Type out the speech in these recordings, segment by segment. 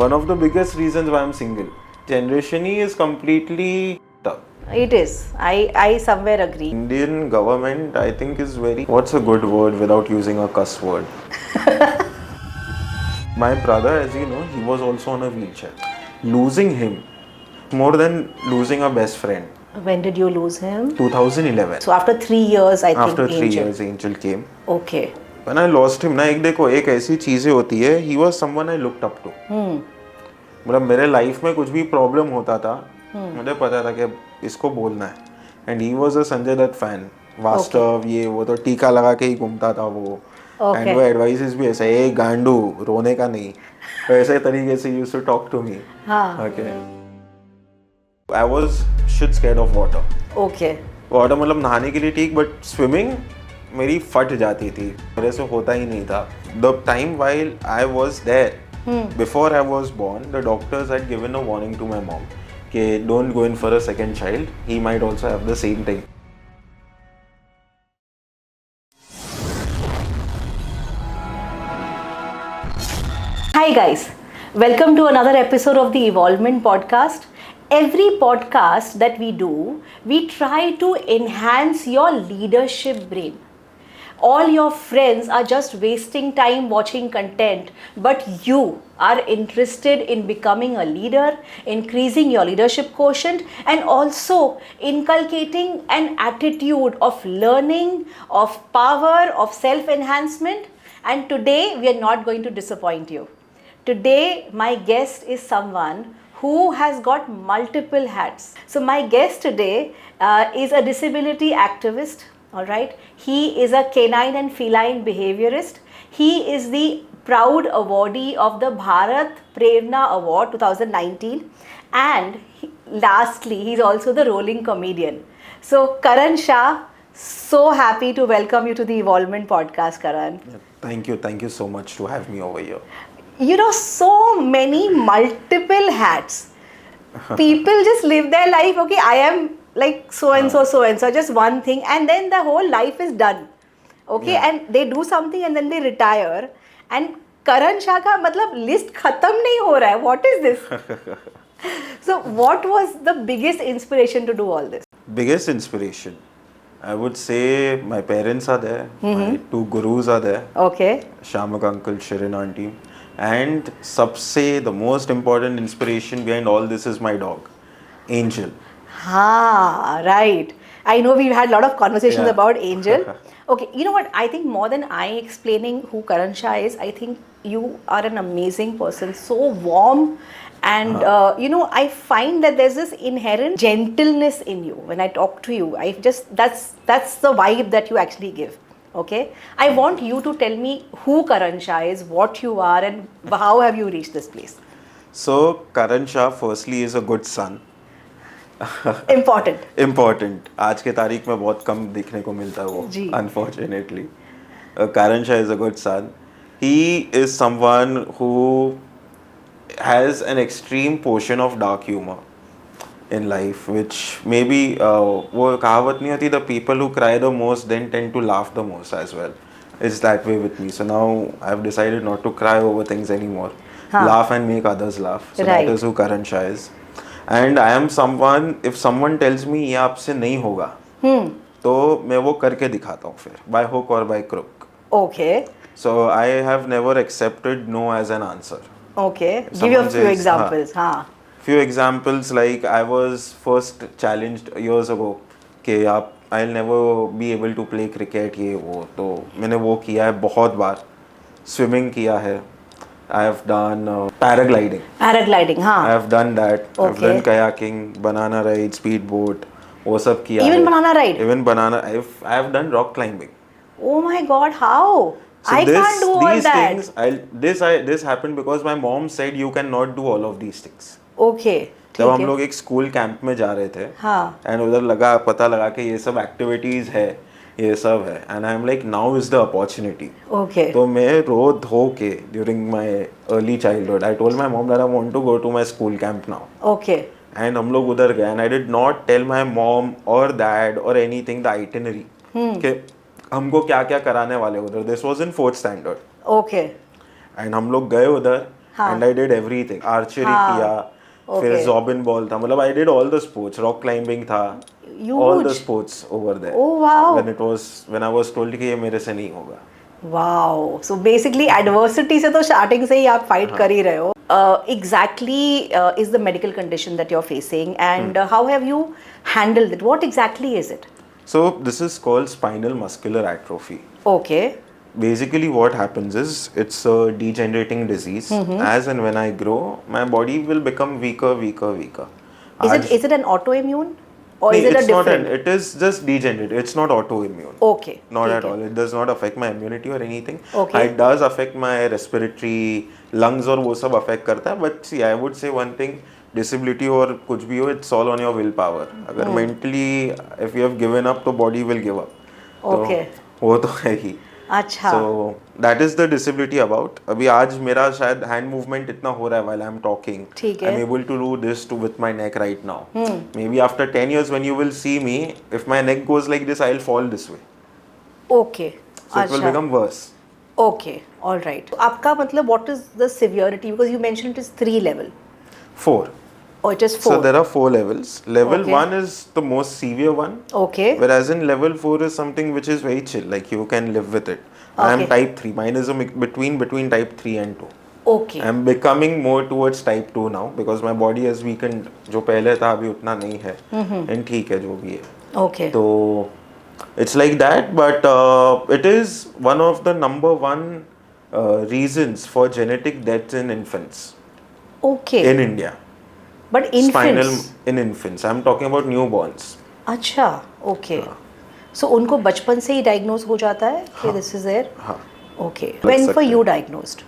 one of the biggest reasons why I'm single. Generation E is completely tough. It is. I somewhere agree. Indian government, I think, is very. What's a good word without using a cuss word? My brother, as you know, he was also on a wheelchair. Losing him more than losing a best friend. When did you lose him? 2011. So after 3 years, I think. After 3 Angel. years, Angel came. Okay. When I lost him, ना एक देखो एक ऐसी चीजें होती है. He was someone I looked up to. मतलब मेरे लाइफ में कुछ भी प्रॉब्लम होता था, मुझे पता था कि इसको बोलना है. And he was a Sanjay Dutt fan. Vaastav ये वो तो टीका लगा के ही घूमता था वो. एंड वो एडवाइसेस भी ऐसे ए गांडू रोने का नहीं, ऐसे तरीके से used to talk to me. Okay. I was shit scared of water. Okay. Water मतलब नहाने के लिए ठीक, बट स्विमिंग मेरी फट जाती थी, मेरे से होता ही नहीं था. The time while I was there, before I was born, the doctors had given a warning to my mom कि don't go in for a second child, he might also have the same thing. Hi guys, welcome to another episode of the Evolvement Podcast. Every podcast that we do, we try to enhance your leadership brain. All your friends are just wasting time watching content, but you are interested in becoming a leader, increasing your leadership quotient, and also inculcating an attitude of learning, of power, of self-enhancement. And today we are not going to disappoint you. Today, my guest is someone who has got multiple hats. So, my guest today is a disability activist, all right? He is a canine and feline behaviorist. He is the proud awardee of the Bharat Prerna Award 2019. And lastly, he's also the rolling comedian. So, Karan Shah, so happy to welcome you to the Evolvement Podcast, Karan. Thank you so much to have me over here. You know, so many multiple hats. People just live their life, okay, I am like so and so, just one thing, and then the whole life is done. Okay, and they do something and then they retire. And Karan Shah का मतलब list खत्म नहीं हो रहा है. What is this? So what was the biggest inspiration to do all this? Biggest inspiration, I would say my parents are there. My two gurus are there. Okay. Shamak uncle, Shirin auntie. And सबसे the most important inspiration behind all this is my dog, Angel. Right. I know we've had a lot of conversations about Angel. Okay, you know what? I think more than I explaining who Karan Shah is, I think you are an amazing person, so warm. And you know, I find that there's this inherent gentleness in you when I talk to you. That's the vibe that you actually give. Okay, I want you to tell me who Karan Shah is, what you are, and how have you reached this place. So Karan Shah firstly is a good son. Important. आज के तारीख में बहुत कम देखने को मिलता है वो, unfortunately. Karan Shah is a good son. He is someone who has an extreme portion of dark humor in life, which maybe वो कहावत नहीं होती, the people who cry the most then tend to laugh the most as well. It's that way with me. So now I've decided not to cry over things anymore. Laugh and make others laugh. So that is who Karan Shah is. And I am someone, if someone tells me ये आपसे नहीं होगा, तो मैं वो करके दिखाता हूँ फिर, by hook or by crook. Okay. So I have never accepted no as an answer. Okay. Give you a few examples. Few examples, like I was first challenged years ago कि I'll never be able to play cricket, ये वो, तो मैंने वो किया है बहुत बार. Swimming किया है. I have done paragliding. I have done that. Okay. I've done kayaking, banana ride, speedboat, वो सब किया Even है. banana ride? Even banana. I have done rock climbing. Oh my God, how? So I can't do all these that. things, this happened because my mom said you cannot do all of these things. Okay. जब हम लोग एक school camp में जा रहे थे, and उधर पता लगा कि ये सब एक्टिविटीज है, ये सब है, and I am like now is the opportunity. Okay. तो मैं रो धो के during my early childhood I told my mom that I want to go to my school camp now. Okay. And हम लोग उधर गए, and I did not tell my mom और डैड और एनीथिंग द आइटिनरी कि हमको क्या क्या कराने वाले उधर. This was in 4th standard. Okay. And हम लोग गए उधर, and I did everything. Archery किया, फिर Okay. zobbin ball था, मतलब I did all the sports. Rock climbing था, all the Huge. sports over there. Oh wow. When I was told कि ये मेरे से नहीं होगा. Wow. So basically adversity से तो starting से ही आप fight कर ही रहे हो. Exactly is the medical condition that you're facing, and how have you handled it? What exactly is it? So this is called spinal muscular atrophy. Okay. Basically what happens is it's a degenerating disease. As and when I grow, my body will become weaker. Is it an autoimmune or is it a it's not different? it is just degenerative. It's not autoimmune. Okay. Not ठीक at है. all. It does not affect my immunity or anything. Okay. It does affect my respiratory, lungs और वो सब affect करता है. But see, I would say one thing, disability और कुछ भी हो, it's all on your willpower. अगर mentally, if you have given up, तो body will give up. Okay. तो वो तो है ही. अच्छा. So that is the disability about. अभी आज मेरा शायद hand movement इतना हो रहा है while I'm talking. ठीक है. I'm able to do this to with my neck right now. Maybe after 10 years when you will see me, if my neck goes like this, I'll fall this way. Okay. So it will become worse. Okay. All right. तो आपका मतलब what is the severity? Because you mentioned it is 3 level. 4. Oh, it is 4. So there are 4 levels. Level Okay. 1 is the most severe one. Okay. Whereas in level 4 is something which is very chill, like you can live with it. I am Okay. type 3. Mine is a between type 3 and 2. Okay. I am becoming more towards type 2 now because my body has weakened. जो पहले था अभी उतना नहीं है. And ठीक है जो भी है. Okay. तो it's like that, but it is one of the number 1 reasons for genetic deaths in infants Okay. in India. But Spinal infants. in infants. I'm talking about newborns. अच्छा. Okay. So उनको बचपन से ही diagnose हो जाता है कि this is there. हाँ. Okay. लग When सकता were है. you diagnosed?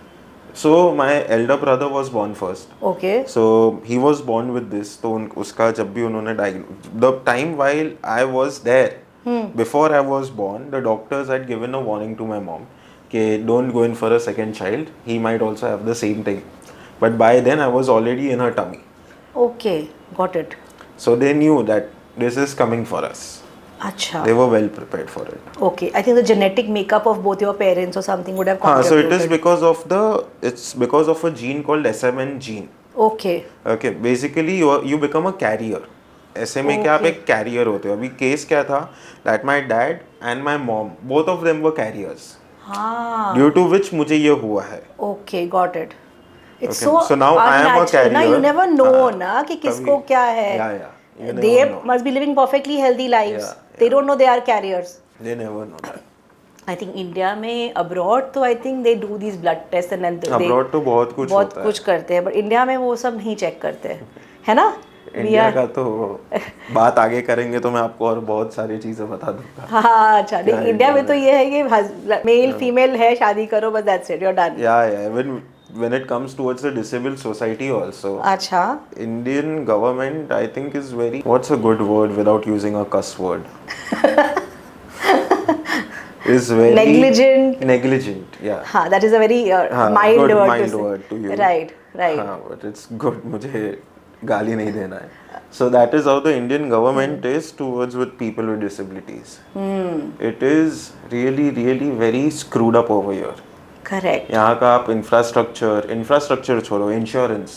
So my elder brother was born first. Okay. So he was born with this. तो उसका जब भी उन्होंने the time while I was there, before I was born, the doctors had given a warning to my mom कि don't go in for a second child. He might also have the same thing. But by then I was already in her tummy. Okay. Got it. So they knew that this is coming for us. अच्छा. They were well prepared for it. Okay. I think the genetic makeup of both your parents or something would have So contributed. it is because of a gene called SMN gene. Okay. Okay, basically you become a carrier. SMA के आप एक carrier होते हो. अभी case क्या था? That my dad and my mom, both of them were carriers. हाँ. Due to which मुझे ये हुआ है. Okay. Got it. It's Okay. So now I am a unnatural. ना, carrier. you never know हाँ, ना कि किसको कभी- क्या है. Yeah. You never They know. must be living perfectly healthy lives. Yeah, They don't know they are carriers. They never know that. I think India में abroad तो I think they do these blood tests and then they Abroad तो बहुत कुछ बहुत होता कुछ करते हैं, but India में वो सब नहीं चेक करते हैं, है ना? है. इंडिया का तो बात आगे करेंगे तो मैं आपको और बहुत सारी चीजें बता दूंगा. हाँ अच्छा. नहीं, इंडिया में तो ये है कि मेल फीमेल है, शादी करो बस, that's it, you're done. Yeah. When it comes towards the disabled society also, अच्छा. Indian government I think is very, what's a good word without using a cuss word? Is very negligent. Yeah. हाँ, that is a very mild good word mild to say. word to use. Right. हाँ, but it's good. मुझे गाली नहीं देना है. So that is how the Indian government is towards with people with disabilities. It is really very screwed up over here. Correct. यहाँ का आप infrastructure छोड़ो, insurance.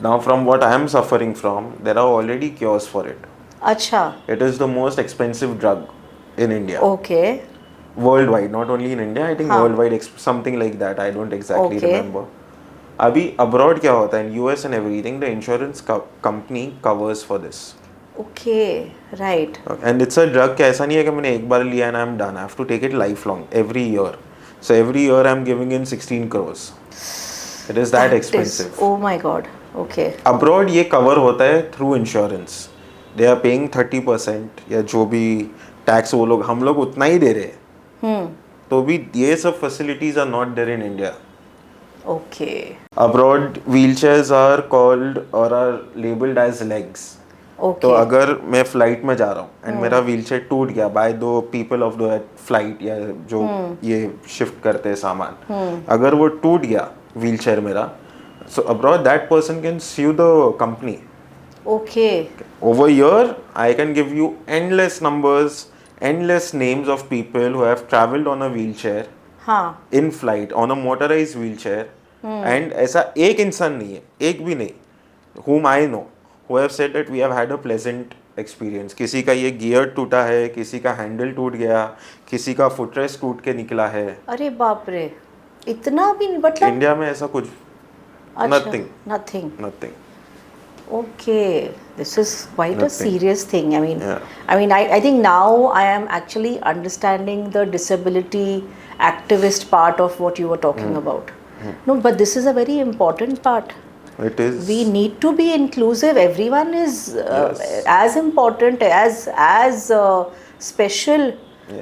Now from what I am suffering from, there are already cures for it. अच्छा. It is the most expensive drug in India. Okay. Worldwide, not only in India, I think हाँ. worldwide, something like that. I don't exactly Okay. remember. अभी abroad क्या होता है? In US and everything, the insurance company covers for this. Okay. Right. And it's a drug कि ऐसा नहीं है कि मैंने एक बार लिया and I'm done. I have to take it lifelong, every year. So every year I'm giving in 16 crores. It is that expensive. Oh my God. Okay. Abroad ये cover होता है through insurance. They are paying 30% या जो भी tax वो लोग, हम लोग उतना ही दे रहे हैं. तो भी ये सब facilities are not there in India. Okay. Abroad wheelchairs are called or are labeled as legs. Okay. तो अगर मैं फ्लाइट में जा रहा हूँ एंड मेरा व्हीलचेयर टूट गया बाय दो पीपल ऑफ द फ्लाइट या जो ये शिफ्ट करते हैं सामान, अगर वो टूट गया व्हीलचेयर मेरा, so abroad that person can sue the company. Okay. Over here, I can give you endless numbers, endless names of people who have traveled on a wheelchair हाँ. in flight on a motorized wheelchair and ऐसा एक इंसान नहीं है, एक भी नहीं, whom I know who have said that we have had a pleasant experience. किसी का ये गियर टूटा है, किसी का हैंडल टूट गया, किसी का फुटरेस्ट टूट के निकला है. अरे बाप रे, इतना भी मतलब इंडिया में ऐसा कुछ nothing. Okay, this is quite a Nothing. serious thing. I think now I am actually understanding the disability activist part of what you were talking about. No, but this is a very important part. It is. We need to be inclusive. Everyone is Yes. as important, as special.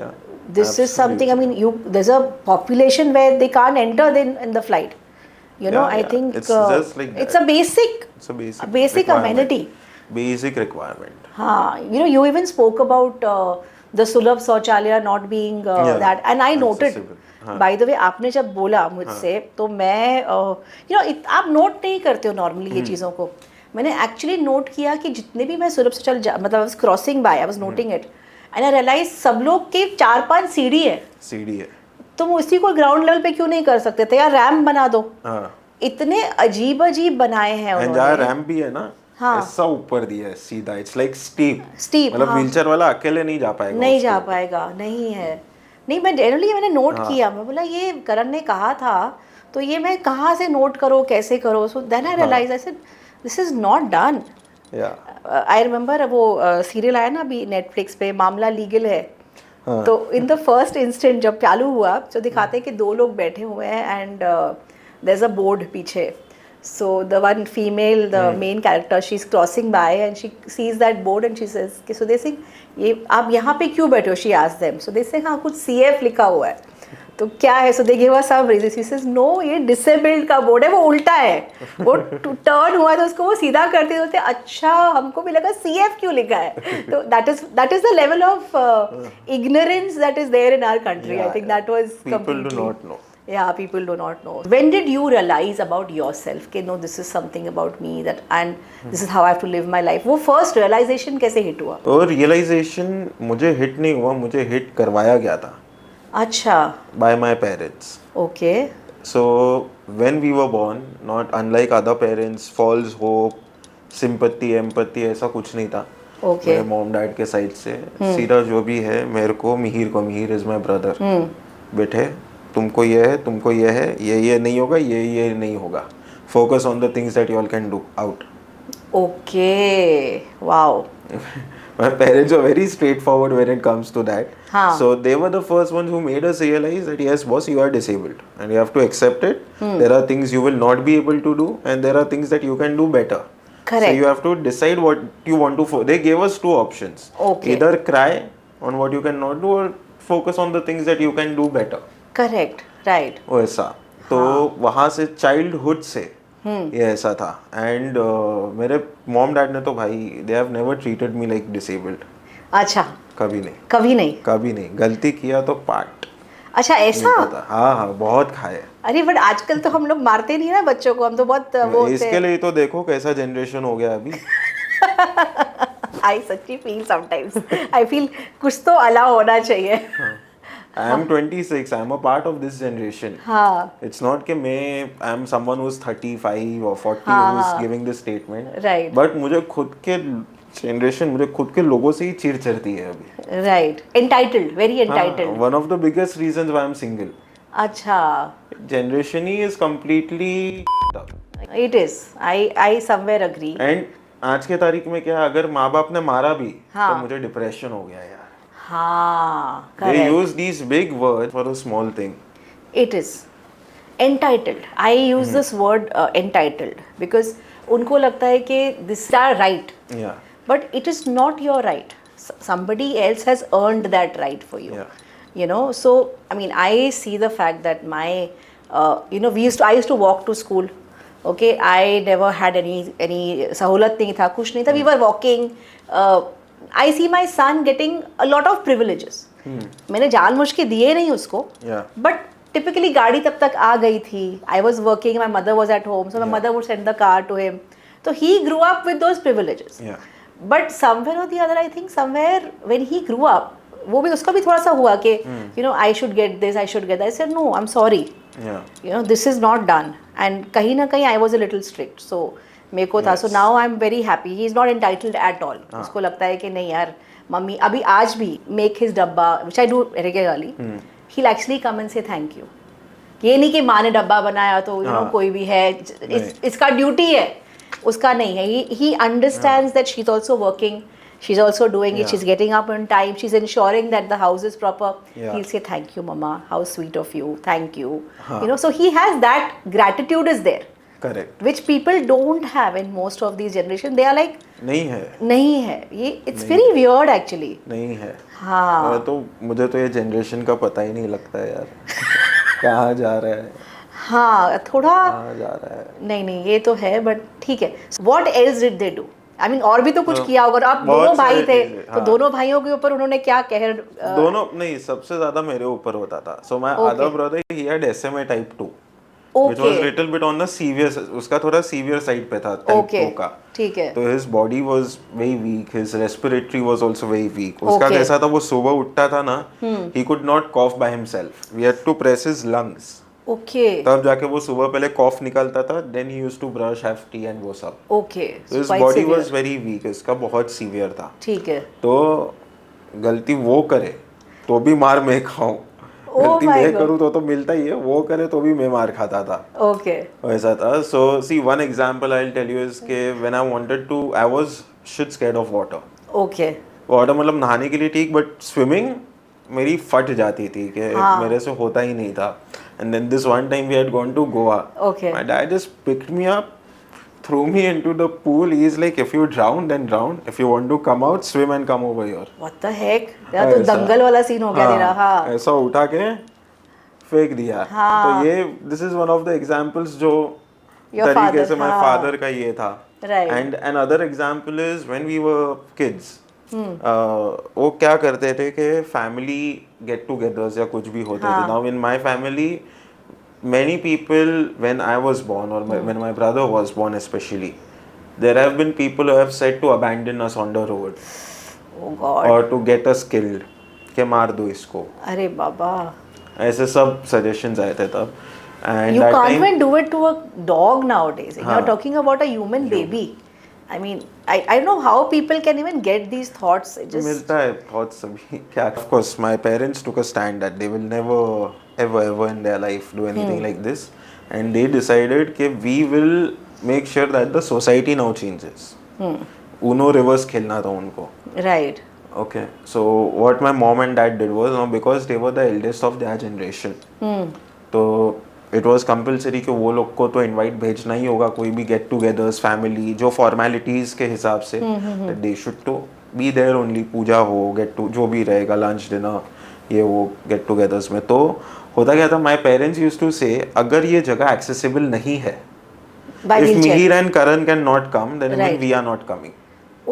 Yeah. This is something. I mean, there's a population where they can't enter in the flight. You know, Yeah, I yeah. think It's just like it's a that. basic It's a basic. requirement. Amenity. Basic requirement. हाँ, you even spoke about the Sulabh Shauchalaya not being Yeah, that, and I noted. accessible. हाँ. By the way, आपने जब बोला मुझसे तो मैं आप note नहीं करते हो नॉर्मली ये चीज़ों को. मैंने एक्चुअली नोट किया कि जितने भी मैं सुलभ शौचालय मतलब I was crossing by, I was noting it and I realize सब लोग के 4-5 सीढ़ी है. सीढ़ी है. तुम उसी को ग्राउंड लेवल पे क्यों नहीं कर सकते थे यार? रैम्प बना दो. हाँ. इतने अजीब बनाए हैं एंड उन्होंने. जहाँ रैम्प भी है ना, हाँ. ऐसा ऊपर दिया है सीधा. It's like steep. मतलब हाँ. व्हीलचेयर वाला अकेले नहीं जा पाएगा. नहीं जा पाएगा, नहीं है. नहीं, मैं जनरली मैंने नोट किया, मैं बोला ये करण ने कहा था तो ये मैं कहाँ से नोट करो, कैसे करो. So then I realize, I said this is not done. I remember वो सीरियल आया ना अभी नेटफ्लिक्स पे, मामला लीगल है. तो इन द फर्स्ट इंस्टेंट जब चालू हुआ तो दिखाते हैं कि 2 लोग बैठे हुए हैं and there is a board पीछे. So the one female, the main character, she's crossing by and she sees that board and she says, so they say, ये आप यहाँ पे क्यों बैठे हो? She asks them. So they say, हाँ कुछ CF लिखा हुआ है. तो क्या है? So they give her some reason. She says, no, ये disabled का बोर्ड है, वो उल्टा है. वो टर्न हुआ तो उसको वो सीधा करते होते. अच्छा, हमको भी लगा CF क्यों लिखा है. तो that is the level of ignorance that is there in our country. I think that was people do not know. Yeah, people do not know. When did you realize about yourself कि no, this is something about me that and this is how I have to live my life? वो first realization कैसे hit हुआ? और realization मुझे hit नहीं हुआ, मुझे hit करवाया गया था. अच्छा. By my parents. Okay. So when we were born, not unlike other parents, false hope, sympathy, empathy ऐसा कुछ नहीं था. Okay. मेरे मॉम डैड के साइड से सीधा जो भी है मेरे को मिहिर इज माई ब्रदर. बेटे तुमको ये है, तुमको ये है, ये नहीं होगा, ये नहीं होगा. Focus on the things that you all can do out. Okay. Wow. My parents are very straightforward when it comes to that. हाँ. So they were the first ones who made us realize that yes, boss, you are disabled and you have to accept it. There are things you will not be able to do and there are things that you can do better. Correct. So you have to decide what you want to. They gave us 2 options. Okay. Either cry on what you cannot do or focus on the things that you can do better. Correct. Right. वैसा. तो वहाँ से childhood से ये ऐसा था. And मेरे mom dad ने तो भाई they have never treated me like disabled. अच्छा. कभी नहीं. कभी नहीं. गलती किया तो पार्ट. अच्छा, ऐसा? हाँ, बहुत खाए. अरे बट आजकल तो हम लोग मारते नहीं ना बच्चों को, हम तो बहुत वो इसके लिए तो देखो कैसा जनरेशन हो गया अभी. I सच्ची feel sometimes. I feel कुछ तो अलाउ होना चाहिए. I am 26. I am a part of this generation. हाँ. It's not कि मैं I am someone who's 35 or 40 who's giving this statement. Right. But मुझे खुद के generation, मुझे खुद के लोगों से ही चिढ़ चढ़ती है अभी. Right. Entitled. Very entitled. One of the biggest reasons why I'm single. अच्छा. Generation he is completely up. It is. I somewhere agree. And आज के तारीख में क्या अगर माँ बाप ने मारा भी हाँ. तो मुझे डिप्रेशन हो गया यार. हाँ. They Correct. use these big words for a small thing. It is. Entitled. I use this word entitled because उनको लगता है कि this is our right. Yeah. But it is not your right. Somebody else has earned that right for you. Yeah. You know, so I mean, I see the fact that my, I used to walk to school. Okay, I never had any sahulat नहीं था, कुछ नहीं था. We were walking. I see my son getting a lot of privileges. मैंने जानबूझ के दिए नहीं उसको. Yeah. But typically गाड़ी तब तक आ गई थी. I was working, my mother was at home, so my mother would send the car to him. So he grew up with those privileges. Yeah. But somewhere or the other, I think somewhere when he grew up, वो भी उसका भी थोड़ा सा हुआ कि you know I should get this, I should get that. I said no, I am sorry, you know this is not done. And कहीं ना कहीं I was a little strict, so मेरे को था। So now I am very happy, he is not entitled at all. उसको लगता है कि नहीं यार मम्मी, अभी आज भी मेक हिज डब्बा which I do regularly, he will actually come and से थैंक यू। ये नहीं कि माँ ने डब्बा बनाया तो यू नो कोई भी है इसका ड्यूटी है, उसका नहीं है। He understands that she is also working, she is also doing it, she is getting up on time, she is ensuring that the house is proper. He'll say thank you mama, how sweet of you, thank you. You know, so he has that gratitude is there, correct, which people don't have in most of these generation. They are like नहीं है ये, it's very weird actually. नहीं है। हाँ तो मुझे तो ये जनरेशन का पता ही नहीं लगता है यार कहाँ जा रहा है। हाँ थोड़ा कहाँ जा रहा है। नहीं ये तो है, बट ठीक है। What else did they do? I mean, और भी तो कुछ किया होगा। आप दोनों भाई थे तो दोनों भाइयों के ऊपर उन्होंने क्या कहर दोनों नहीं, सबसे ज्यादा मेरे ऊपर होता था। So my other brother, he had SMA type 2. Which was little bit on the severe, उसका थोड़ा severe side पे था, type 2 का। ठीक है। तो his body was very weak, his respiratory was also very weak. उसका कैसा था, वो सुबह उठता था ना, he could not cough by himself. We had to press his lungs. तब जाके वो सुबह पहले कॉफ निकलता था, then he used to brush, have tea and वो सब। So his body was very weak, इसका बहुत सीवियर था। ठीक है। तो गलती वो करे तो भी मार मैं खाऊं, गलती मैं करूँ तो मिलता ही है, वो करे तो भी मैं मार खाता था। वैसा था। So see, one example I'll tell you is कि when I wanted to, I was shit scared of water. Water मतलब नहाने के लिए ठीक, बट स्विमिंग मेरी फट जाती थी कि मेरे से होता ही नहीं था। And then this one time we had gone to Goa. My dad just picked me up, threw me into the pool. He's like, if you drown, then drown. If you want to come out, swim and come over here. What the heck? यार तो दंगल वाला scene हो गया तेरा। हाँ ऐसा उठा के फेंक दिया। तो ये this is one of the examples जो तरीके से my father का ये था। And another example is when we were kids. वो क्या करते थे कि फैमिली गेट टुगेदर्स या कुछ भी होते थे। Now in my family many people, when I was born or when my brother was born especially, there have been people who have said to abandon us on the road. Oh God. or to get us killed, कि मार दो इसको। अरे बाबा, ऐसे सब suggestions आए थे तब। And you can't even do it to a dog nowadays. You're talking about a human baby. I mean, I don't know how people can even get these thoughts. It just मिलता है thoughts सभी क्या। Of course, my parents took a stand that they will never ever in their life do anything like this, and they decided कि we will make sure that the society now changes. Uno reverse खेलना था उनको। Right. Okay, so what my mom and dad did was, because they were the eldest of their generation, तो it was compulsory कि वो लोग को तो invite भेजना ही होगा, कोई भी गेट टुगेदर्स फैमिली जो फॉर्मेलिटीज के हिसाब से, they should to be there only, puja हो, गेट टू जो भी रहेगा, लंच डिनर ये वो गेट टुगेदर्स में। तो होता क्या था, माय पेरेंट्स यूज्ड टू से अगर ये जगह एक्सेसिबल नहीं है, if Mihir and Karan can not come, then mean we are not coming.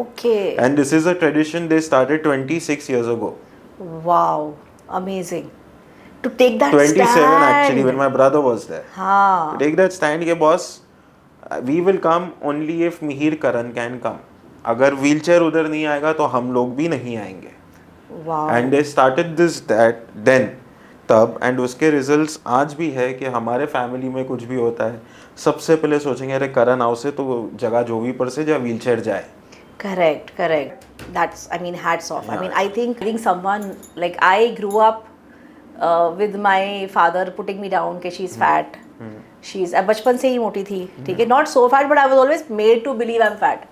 Okay. And this is a tradition they started 26 years ago. Wow, amazing. To take that 27 stand. actually, when my brother was there. हाँ. To take that stand के boss, we will come only if Mihir Karan can come. अगर wheelchair उधर नहीं आएगा तो हम लोग भी नहीं आएंगे. Wow. And they started this that then तब, and उसके results आज भी है कि हमारे फैमिली में कुछ भी होता है सबसे पहले सोचेंगे अरे करण आओ से तो जगह जो भी पर से या wheelchair जाए. Correct. That's, I mean, hats off. I mean, I think someone, like I grew up with my father putting me down कि she's fat. She's बचपन से ही मोटी थी, ठीक है, not so fat, but I was always made to believe I'm fat.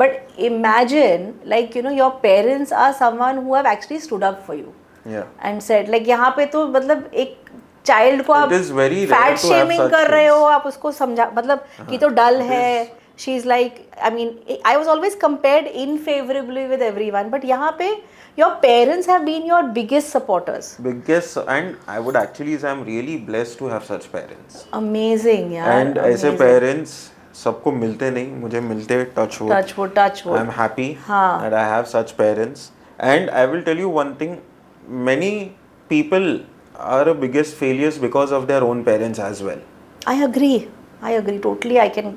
But imagine, like, you know, your parents are someone who have actually stood up for you. Yeah. And said, like, यहाँ पे तो मतलब एक child को आप fat shaming कर रहे हो, आप उसको समझा, मतलब कि तो डल है। She's like, I mean, I was always compared unfavorably with everyone, but यहाँ पे your parents have been your biggest supporters. Biggest, and I would actually say I'm really blessed to have such parents. Amazing, यार. And ऐसे parents सबको मिलते नहीं, मुझे मिलते, touch wood. I'm happy that I have such parents. And I will tell you one thing, many people are the biggest failures because of their own parents as well. I agree totally. I can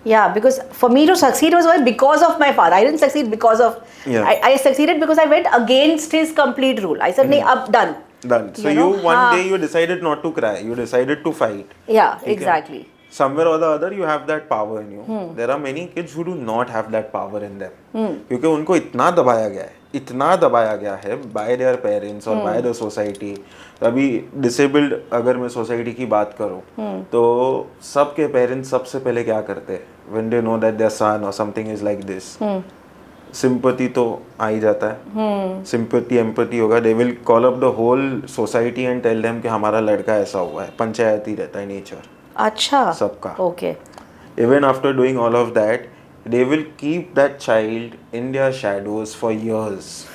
Yeah, because for me to succeed was because of my father. I didn't succeed because of. Yeah. I succeeded because I went against his complete rule. I said, "Nee, up, done." Done. So you one day you decided not to cry. You decided to fight. Yeah, ठीक है? exactly. Somewhere or the other you have that power in you. There are many kids who do not have that power in them. क्योंकि उनको इतना दबाया गया है by their parents और by the society. अभी disabled अगर मैं society की बात करूँ तो सबके parents सबसे पहले क्या करते हैं when they know that their son or something is like this. Sympathy तो आ ही जाता है, सिंपैथी एम्पैथी होगा, they will call up the whole society and tell them कि हमारा लड़का ऐसा हुआ है, पंचायती रहता है नेचर अच्छा सबका. Okay even after doing all of that they will keep that child in their shadows for years,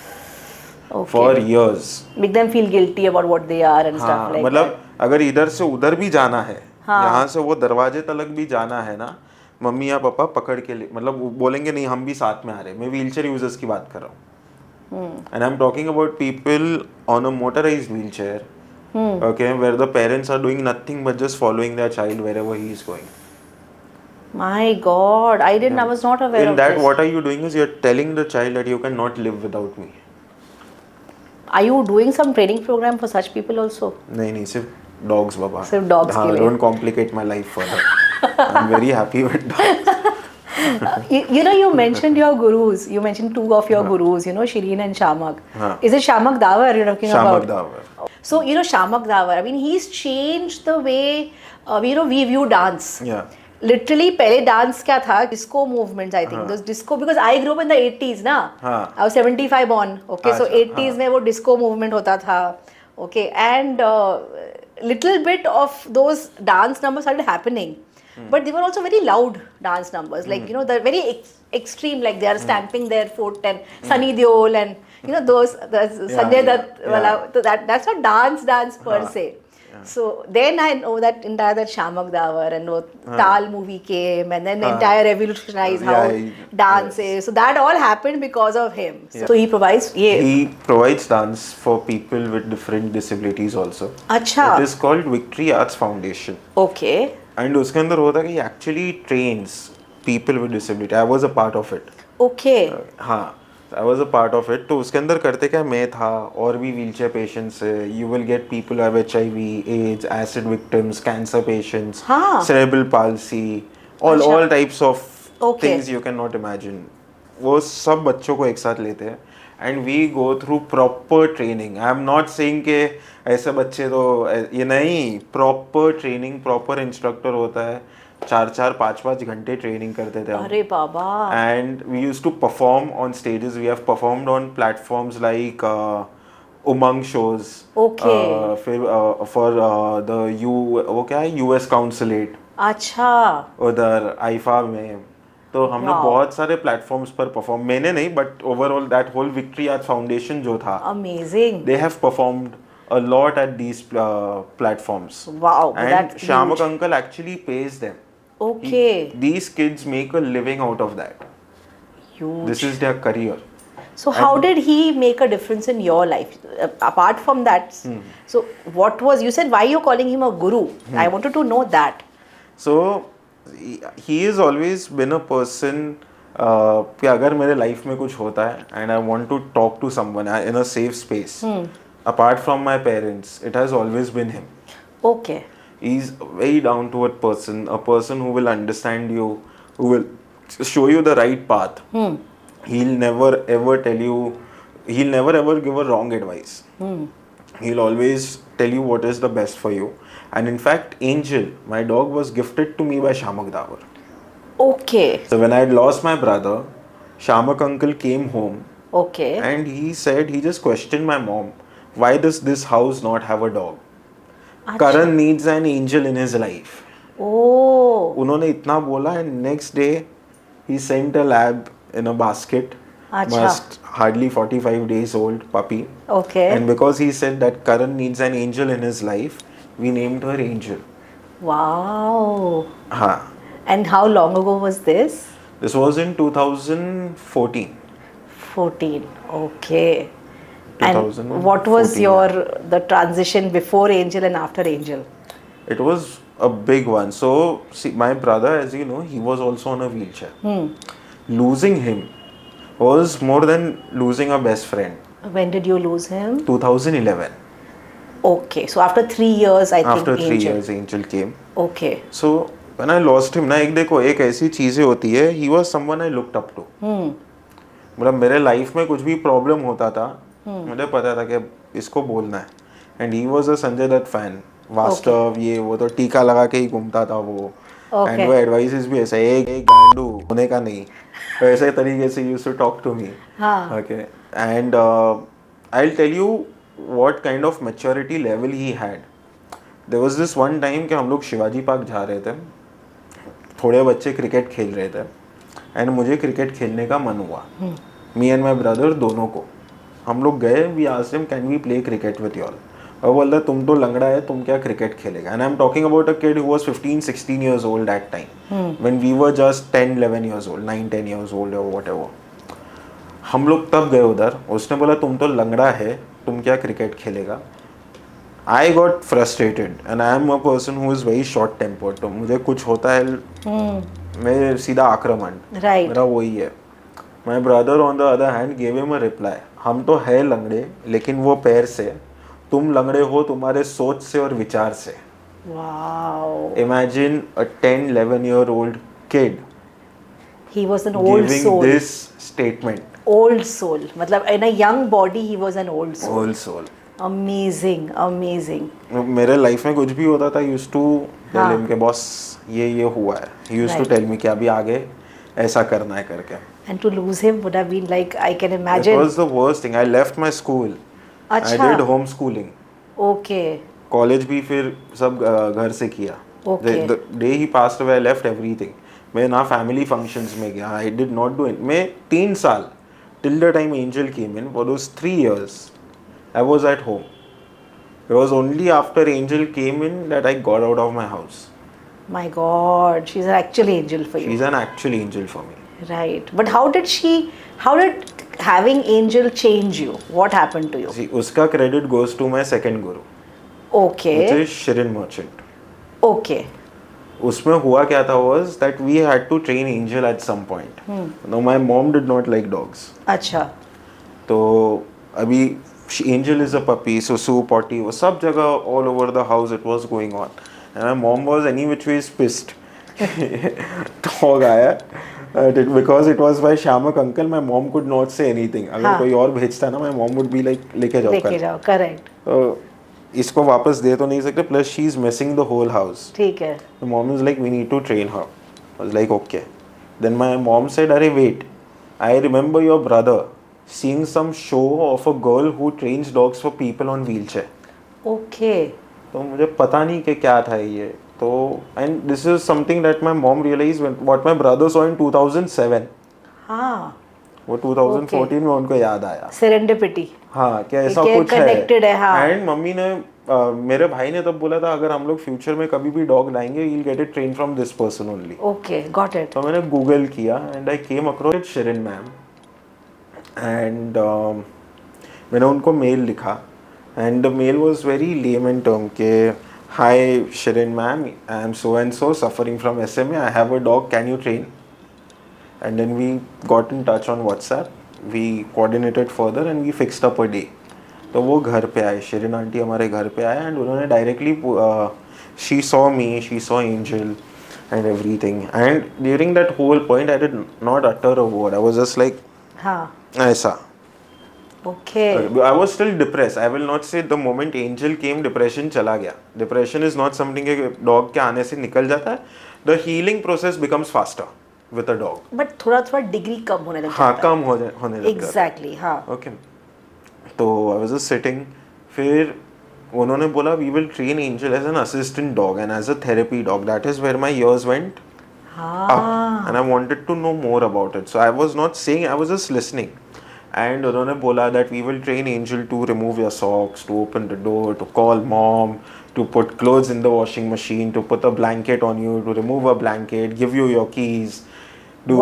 for years, make them feel guilty about what they are and stuff like. मतलब अगर इधर से उधर भी जाना है, यहाँ से वो दरवाजे तक भी जाना है ना, मम्मी या पापा पकड़ के मतलब बोलेंगे नहीं हम भी साथ में आ रहे. मैं व्हीलचेयर यूजर्स की बात कर रहा हूँ and I am talking about people on a motorized wheelchair, okay, where the parents are doing nothing but just following their child wherever he is going. My God, I was not aware In of that, this. what are you doing is you're telling the child that you cannot live without me. Are you doing some training program for such people also? नहीं सिर्फ dogs बाबा. सिर्फ dogs के लिए. Don't complicate my life further. I'm very happy with dogs. You mentioned your gurus. You mentioned two of your gurus, Shireen and Shamak. Is it Shamak Davar you're talking about? Shamak Davar. So, Shamak Davar, I mean, he's changed the way, we view dance. Yeah. Literally, पहले dance क्या था? Disco movements, I think. Those disco, because I grew up in the 80s, ना? I was 75 born. Okay, so 80s में वो disco movement होता था. Okay, and little bit of those dance numbers started happening. But they were also very loud dance numbers, like they're very extreme, like they are stamping their foot and Sunny Deol and those Sanjay Dutt, so that's not dance per se. So then I know that entire Shamak Davar and Tal movie came and then entire revolutionized how dance is. So that all happened because of him. So he provides dance for people with different disabilities also. Acha. It is called Victory Arts Foundation. Okay. And उसके अंदर होता है कि actually trains people with disability. I was a part of it. Okay. हाँ, I was a part of it. तो उसके अंदर करते क्या, मैं था और भी wheelchair patients है. You will get people who have HIV, AIDS, acid victims, cancer patients, cerebral palsy, all types of things you cannot imagine. वो सब बच्चों को एक साथ लेते हैं. And we go through proper training. I am not saying कि ऐसे बच्चे तो ये नहीं, proper training, proper instructor होता है. 4-5 घंटे ट्रेनिंग करते थे हम. अरे बाबा. And we used to perform on stages. We have performed on platforms like Umang shows. Okay. फिर for the वो क्या है, US Consulate. अच्छा. उधर आईफा में. तो हमने बहुत सारे प्लेटफॉर्म्स पर परफॉर्म, मैंने नहीं but overall that whole victory art foundation जो था, amazing, they have performed a lot at these platforms. Wow, and Shamak uncle actually pays them. Okay. These kids make a living out of that. Huge. This is their career. So how did he make a difference in your life apart from that? So what was, you said why you're calling him a guru? I wanted to know that. So he has always been a person कि अगर मेरे life में कुछ होता है and I want to talk to someone in a safe space, apart from my parents, it has always been him. Okay. He's a very down to earth person, a person who will understand you, who will show you the right path. He'll never ever give a wrong advice. He'll always tell you what is the best for you. And in fact, Angel, my dog, was gifted to me by Shamak Davar. Okay. So when I had lost my brother, Shamak uncle came home. Okay. And he said, he just questioned my mom, why does this house not have a dog? Achha. Karan needs an angel in his life. Oh. उन्होंने इतना बोला and next day he sent a lab in a basket. Achha. Must hardly 45 days old puppy. Okay. And because he said that Karan needs an angel in his life, we named her Angel. Wow. हाँ. And how long ago was this? This was in 2014. 14. Okay. 2014, and what was the transition before Angel and after Angel? It was a big one. So see, my brother, as you know, he was also on a wheelchair. Losing him was more than losing a best friend. When did you lose him? 2011. Okay, so after 3 years, I think After 3 Angel. years, Angel came. Okay. So when I lost him, ना एक देखो एक ऐसी चीजें होती है. He was someone I looked up to. मतलब मेरे लाइफ में कुछ भी प्रॉब्लम होता था, मुझे पता था कि इसको बोलना है. And he was a Sanjay Dutt fan. Vaastav ये वो तो टीका लगा के ही घूमता था वो. एंड वो एडवाइसेस भी ऐसा एक गांडू होने का नहीं, तो ऐसे तरीके से used to talk to me. Okay. And I will tell you what kind of maturity level he had. There was this one time कि हम लोग शिवाजी पार्क जा रहे थे, थोड़े बच्चे क्रिकेट खेल रहे थे एंड मुझे क्रिकेट खेलने का मन हुआ. मी एंड माई ब्रदर दोनों को. हम लोग गए, we asked him can we play cricket with you all. और बोल रहा तुम तो लंगड़ा है, तुम क्या क्रिकेट खेलेगा. And I am talking about a kid who was 15-16 years old that time, when we were just 10-11 years old, 9-10 years old or whatever. हम लोग तब गए उधर. उसने बोला तुम तो लंगड़ा है, तुम क्या क्रिकेट खेलेगा. I got frustrated and I am a person who is very short tempered. तो मुझे कुछ होता है मैं सीधा आक्रमण. Right. मेरा वही है. My brother on the other hand gave him a reply. हम तो है लंगड़े, लेकिन वो पैर से. तुम लंगड़े हो तुम्हारे सोच से और विचार से. Wow. Imagine a 10-11-year-old kid He was an old giving soul. this statement. Old soul. मतलब in a young body, he was an old soul. Old soul. Amazing, amazing. मेरे लाइफ में कुछ भी होता था, यूज्ड टू टेल हिम के boss ये हुआ है. He used to tell me कि अभी आगे ऐसा करना है करके. And to lose him would have been like, I can It imagine. was the worst thing. I left my school. I अच्छा. did homeschooling. Okay. कॉलेज भी फिर सब घर से किया. Okay. The day he passed away, I left everything. मैं ना family functions में गया. I did not do it. मैं 3 साल till the time Angel came in, for those 3 years, I was at home. It was only after Angel came in that I got out of my house. My God, she's an actual angel for you. She's an actual angel for me. Right. But how did having Angel change you? What happened to you? See, उसका credit goes to my second guru, Okay. which is Shirin Merchant. Okay. उसमें हुआ क्या था was that we had to train Angel at some point. Now my mom did not like dogs. अच्छा. तो अभी Angel is a puppy, so Sue potty वो सब जगह all over the house it was going on, and my mom was any which ways pissed. Dog आया. Because it was by Shamak uncle, my mom could not say anything. अगर कोई और भेजता ना, my mom would be like लेके जाओ. Correct. तो इसको वापस दे तो नहीं सकते. Plus she is messing the whole house. ठीक है. The mom is like, we need to train her. I was like, okay. Then my mom said, अरे wait, I remember your brother seeing some show of a girl who trains dogs for people on wheelchair. Okay. तो मुझे पता नहीं कि क्या था ये. तो and this is something that my mom realized when what my brother saw in 2007. हाँ. वो 2014 में उनको याद आया. Serendipity. हाँ, क्या ऐसा ये कुछ connected है, हाँ. एंड मम्मी ने मेरे भाई ने तब बोला था अगर हम लोग फ्यूचर में कभी भी डॉग लाएंगे we'll get it train from this person only. Okay, got it. तो मैंने गूगल किया and I came across Shirin ma'am and मैंने उनको मेल लिखा and the mail was very lame in term के hi Shirin ma'am, I am so and so suffering from SMA, I have a dog, can you train. And then we got in touch on WhatsApp, we coordinated further and we fixed up a day. तो वो घर पे आए, Shirin aunty हमारे घर पे आए and उन्होंने directly she saw me, she saw angel and everything, and during that whole point I did not utter a word. I was just like aisa. Okay. I was still depressed. I will not say the moment Angel came depression chala gaya. Depression is not something कि dog के आने से निकल जाता है. The healing process becomes faster with a dog. But थोड़ा degree कम होने लगता है. हाँ, कम होने लगता है. Exactly, हाँ. Okay. तो I was just sitting. फिर उन्होंने बोला we will train Angel as an assistant dog and as a therapy dog. That is where my ears went up and I wanted to know more about it. So I was not saying, I was just listening. And उन्होंने बोला that we will train Angel to remove your socks, to open the door, to call mom, to put clothes in the washing machine, to put a blanket on you, to remove a blanket, give you your keys, do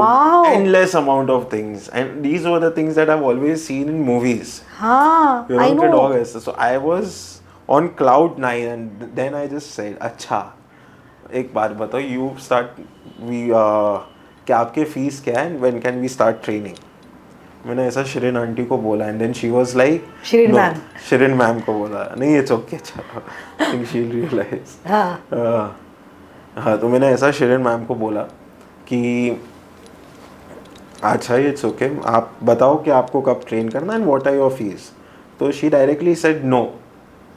endless amount of things. And these were the things that I've always seen in movies. हाँ, You know, I know. Dog is. So I was on cloud 9 and then I just said, अच्छा, एक बात बताओ, you start we क्या आपके fees क्या है, when can we start training? मैंने ऐसा शिरीन आंटी को बोला and then she was like Shireen ma'am को बोला, नहीं it's okay, I think she will realize. हाँ, तो मैंने ऐसा शिरीन मैम को बोला कि अच्छा इट्स ओके, आप बताओ कि आपको कब ट्रेन करना and what are your fees. तो she directly said no,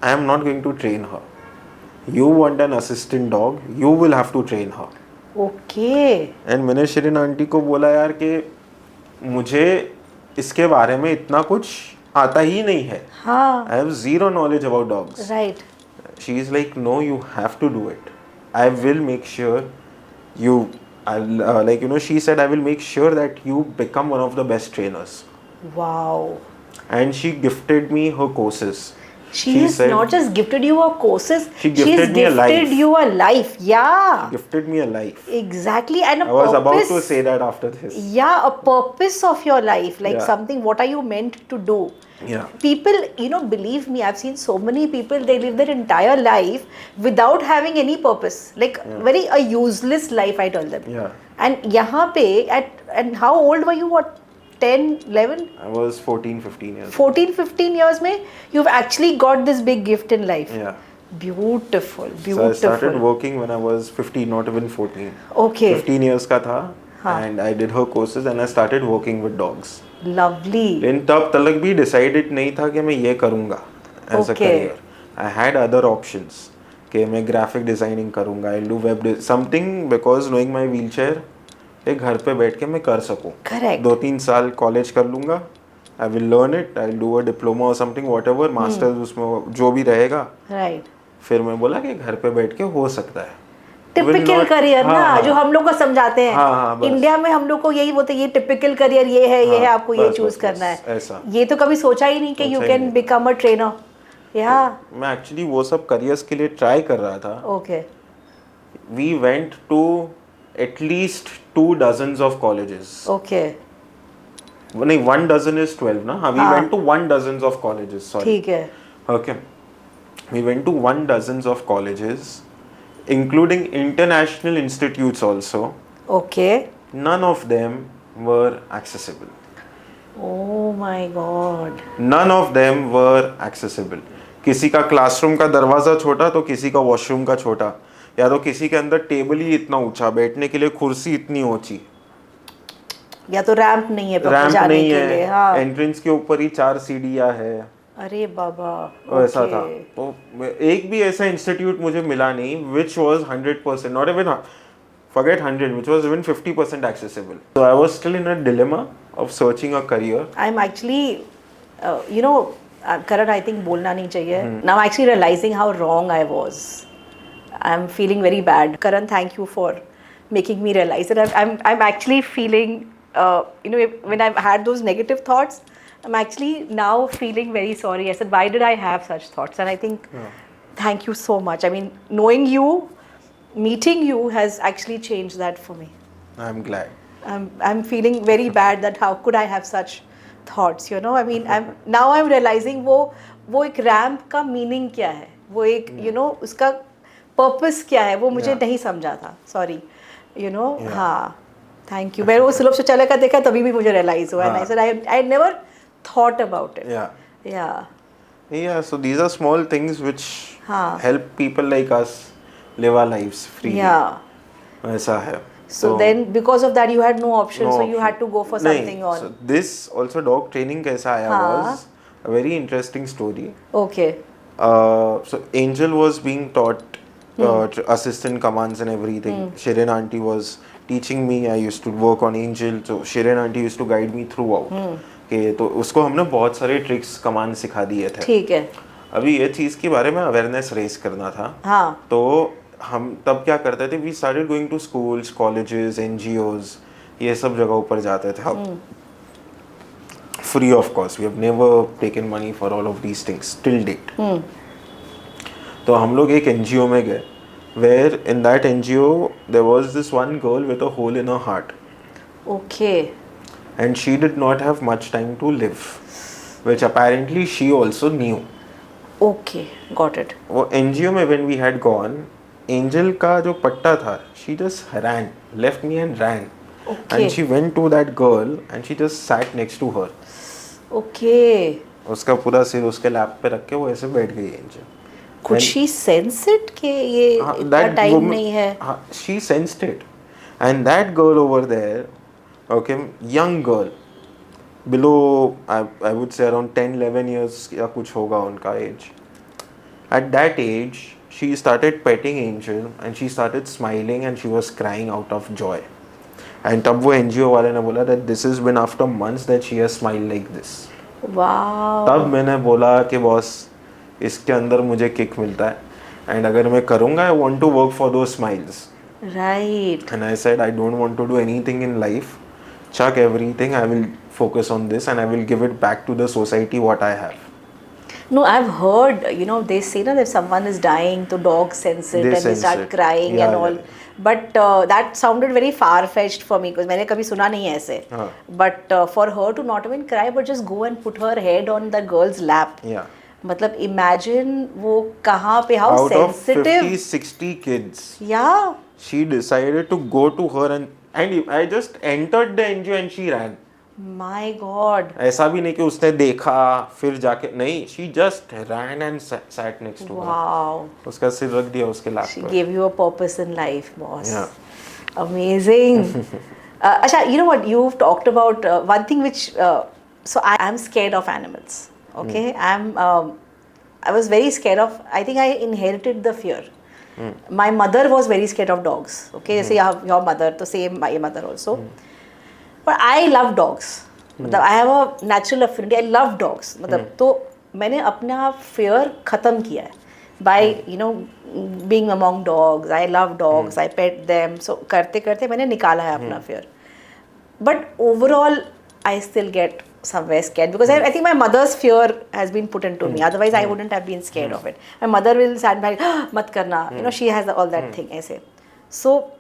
I am not going to train her, you want an assistant dog, you will have to train her. Okay. And मैंने Shirin aunty को बोला यार कि मुझे इसके बारे में इतना कुछ आता ही नहीं है. हाँ. I have zero knowledge about dogs. Right. She is like, no, you have to do it. I will make sure you, she said, I will make sure that you become one of the best trainers. Wow. And she gifted me her courses. She said, not just gifted you a courses, she gifted me a life. You a life. Yeah. She gifted me a life. Exactly. And a I was about to say that after this. Yeah, a purpose of your life, like something, what are you meant to do? Yeah. People, believe me, I've seen so many people, they live their entire life without having any purpose. Like very a useless life, I tell them. Yeah. And yahan pe, and how old were you? What? 10, 11? I was 14, 15 years. 14, 15 years mein, you've actually got this big gift in life. Yeah. Beautiful. So I started working when I was 15, not even 14. Okay. 15 years ka tha, and I did her courses and I started working with dogs. Lovely. लेकिन तब तक भी decided नहीं था कि मैं ये करूँगा as a career. I had other options कि मैं graphic designing करूँगा, I'll do web something, because knowing my wheelchair, एक घर पे बैठ के मैं कर सकूं. Correct. 2-3 साल कॉलेज कर लूंगा. I will learn it. I'll do a diploma or something, whatever. Masters उसमें जो भी रहेगा. Right. फिर मैं बोला कि घर पे बैठ के हो सकता है. टिपिकल करियर ना, जो हम लोग को समझाते हैं. हाँ, इंडिया में हम लोग को यही बोलते हैं, ये टिपिकल करियर ये है, आपको ये चूज करना है. ऐसा. ये तो कभी सोचा ही नहीं कि you can become a trainer. Yeah. मैं एक्चुअली वो सब करियर्स के लिए ट्राई कर रहा था. Okay. We went to at least 2 dozens of colleges. Okay. नहीं, 1 dozen is 12 ना. हाँ, we went to 1 dozens of colleges. Sorry. ठीक है. Okay. We went to 1 dozens of colleges, including international institutes also. Okay. None of them were accessible. Oh my God. None of them were accessible. किसी का classroom का दरवाजा छोटा तो किसी का वॉशरूम का छोटा, या तो किसी के अंदर टेबल ही इतना ऊंचा, बैठने के लिए कुर्सी इतनी ऊंची, या तो रैंप नहीं है रैंप जाने नहीं के है, लिए. हाँ. एंट्रेंस के ऊपर ही 4 सीढ़ियां है. अरे बाबा. ऐसा था. तो एक भी ऐसा इंस्टीट्यूट मुझे मिला नहीं which was 100%, not even forget 100, which was even 50% accessible. So I was still in a dilemma of searching a career. I'm actually, Karan, I think बोलना नहीं चाहिए. Now I'm actually realizing how wrong I was. I'm feeling very bad. Karan, thank you for making me realize that I'm actually feeling, when I've had those negative thoughts, I'm actually now feeling very sorry. I said, why did I have such thoughts? And I think, thank you so much. I mean, knowing you, meeting you has actually changed that for me. I'm glad. I'm feeling very bad that how could I have such thoughts, I mean, I'm realizing वो एक ramp का meaning क्या है, वो एक उसका purpose क्या है, वो मुझे नहीं समझा था. सॉरी. हाँ, थैंक यू. मैंने वो सुलभ शौचालय का देखा तभी भी मुझे रियलाइज हुआ. And I said I never thought about it. Yeah, so these are small things which help people like us live our lives freely. ऐसा है. So then because of that you had no option, so you had to go for something on. So this also dog training कैसा आया was a very interesting story. Okay. So Angel was being taught assistant commands and everything. Shirin auntie was teaching me. I used to work on Angel, so Shirin auntie used to guide me throughout. कि तो उसको हमने बहुत सारे tricks command सिखा दिए थे. ठीक है. अभी ये चीज़ के बारे में अवेयरनेस रेज करना था. हाँ. तो हम तब क्या करते थे, we started going to schools, colleges, NGOs, ये सब जगहों पर जाते थे हम. Free of cost. We have never taken money for all of these things till date. तो हम लोग एक NGO में गए, where in that NGO there was this one girl with a hole in her heart. Okay. And she did not have much time to live, which apparently she also knew. Okay, got it. वो NGO में when we had gone, angel का जो पट्टा था, she just ran, left me and ran. Okay. And she went to that girl and she just sat next to her. Okay. उसका पूरा सिर उसके लैप पे रख के वो ऐसे बैठ गई angel. Could she sense it कि ये इतना That टाइम woman, नहीं है? she sensed it. And that girl over there, okay, young girl, below I would say around 10-11 years या कुछ होगा उनका age. At that age, she started petting Angel and she started smiling and she was crying out of joy. And तब वो NGO वाले ने बोला that this has been after months that she has smiled like this. Wow. तब मैंने बोला कि boss इसके अंदर मुझे किक मिलता है and अगर मैं करूँगा I want to work for those smiles. Right. And I said I don't want to do anything in life. Chuck everything. I will focus on this and I will give it back to the society what I have. No, I've heard, they say that if someone is dying, the dogs sense it They and they sense start it. crying Yeah, and all. yeah. But that sounded very far-fetched for me because मैंने कभी सुना नहीं है ऐसे. हाँ. But for her to not even cry but just go and put her head on the girl's lap. Yeah. मतलब imagine वो कहाँ पे, how Out sensitive. of 50-60 kids, Yeah. she decided to go to her and I just entered the NGO and she ran. My God. ऐसा भी नहीं कि उसने देखा फिर जाके नहीं, she just ran and sat next to her. Wow. उसका सिर रख दिया उसके लैप She पर. gave you a purpose in life, boss. Yeah. Amazing. Asha, you know what? You've talked about one thing which. So I am scared of animals. Okay, I was very scared of. I think I inherited the fear. My mother was very scared of dogs. Okay, so your mother, so same my mother also. But I love dogs. मतलब I have a natural affinity. I love dogs. मतलब तो मैंने अपना fear खत्म किया है. By being among dogs, I love dogs. I pet them. So करते करते मैंने निकाला है अपना fear. But overall, I still get somewhere scared because I think my mother's fear has been put into me. Otherwise, I wouldn't have been scared of it. My mother will stand by, मत करना. She has all that thing. ऐसे. So,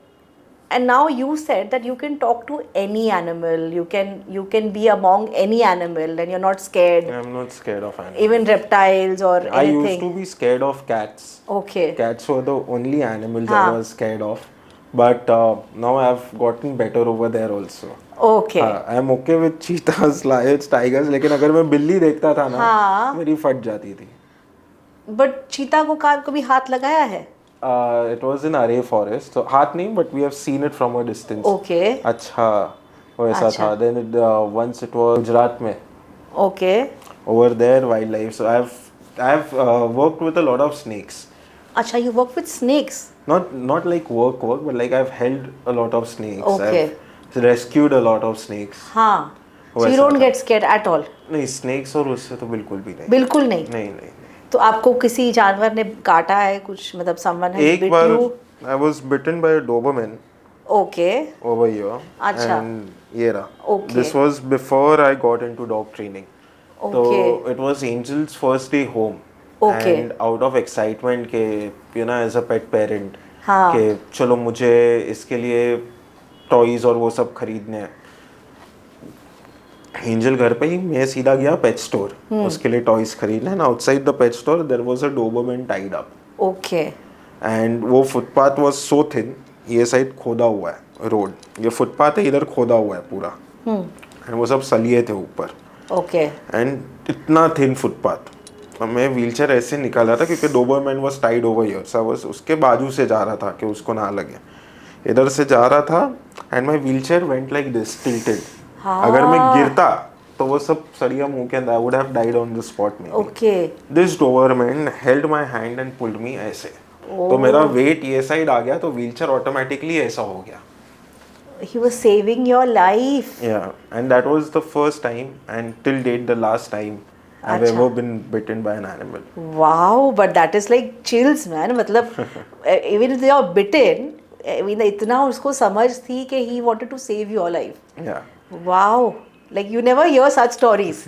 and now you said that you can talk to any animal. You can be among any animal, and you're not scared. I'm not scared of animals. Even reptiles or I anything. used to be scared of cats. Okay. Cats were the only animals हाँ. I was scared of. But now I've gotten better over there also. Okay. I'm okay with cheetahs, lions, tigers. लेकिन अगर मैं बिल्ली देखता था ना, हाँ. मेरी फट जाती थी. But चीता को कभी हाथ लगाया है? It was in Array Forest. So हाथ नहीं, but we have seen it from a distance. Okay. अच्छा, वैसा था. Then once it was Gujarat में. Okay. Over there, wildlife. So I've worked with a lot of snakes. अच्छा, you work with snakes. Not like work, but like I've held a lot of snakes. Okay. I've rescued a lot of snakes. हाँ. So you वैसा don't था. get scared at all. नहीं, snakes और उससे तो बिल्कुल भी नहीं. बिल्कुल नहीं. नहीं. तो आपको किसी जानवर ने काटा है कुछ, मतलब someone has एक bit bar you? I was bitten by a Doberman Okay. over here. अच्छा. And ये रहा. Okay. This was before I got into dog training. Okay. So it was Angel's first day home. Okay. And out of excitement के as a pet parent हाँ. कि चलो मुझे इसके लिए टॉयज और वो सब खरीदने हैं. एंजल घर पे ही मैं सीधा गया पेट स्टोर उसके लिए टॉयज खरीदने. And outside the pet store there was a Doberman tied up. Okay. And वो फुटपाथ वाज सो थिन. ये साइड खोदा हुआ है रोड, ये फुटपाथ है, इधर खोदा हुआ है पूरा. एंड वो सब सलिए थे ऊपर. ओके. एंड इतना थिन फुटपाथ. मैं व्हीलचेयर ऐसे निकाला था क्योंकि Doberman was tied over here. So बस उसके बाजू से जा रहा था कि उसको ना लगे. इधर से जा रहा था and my wheelchair went like this tilted. अगर मैं गिरता तो वो सब सड़िया मुंह के अंदर. I would have died on the spot में. Okay. This Doberman held my hand and pulled me ऐसे. तो मेरा वेट ये साइड आ गया तो व्हीलचेयर ऑटोमेटिकली ऐसा हो गया. He was saving your life. Yeah, and that was the first time and till date the last time I've अच्छा. ever been bitten by an animal. Wow, but that is like chills, man. मतलब even if they are bitten, I mean इतना उसको समझ थी कि he wanted to save your life. Yeah. Wow, like you never hear such stories,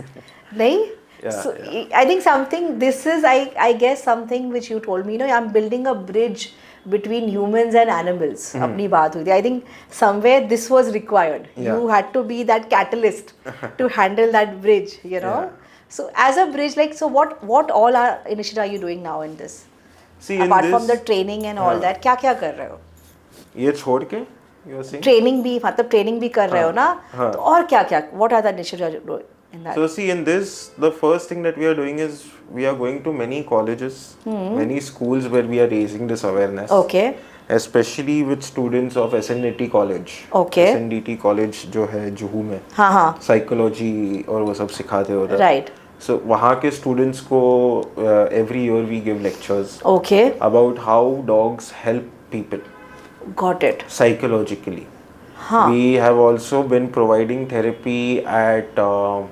नहीं? Yeah, So yeah. I think something. This is I guess something which you told me. I'm building a bridge between humans and animals. अपनी बात हुई थी. I think somewhere this was required. Yeah. You had to be that catalyst to handle that bridge. Yeah. So as a bridge, like, so what all initiative are you doing now in this? See, in apart from the this, training and all that, क्या क्या कर रहे हो? ये छोड़ के you are saying? Training भी, मतलब ट्रेनिंग भी कर रहे हो ना, हाँ. तो और क्या क्या, what are the initiatives in that? So see, in this, the first thing that we are doing is we are going to many colleges, many schools where we are raising this awareness. Okay Especially with students of SNDT college. Okay. SNDT college जो है जुहू में, हाँ हाँ, psychology और वो सब सिखाते हैं उधर. राइट, So वहाँ के students को every year we give lectures okay, about how dogs help people got it, psychologically. हाँ, We have also been providing therapy at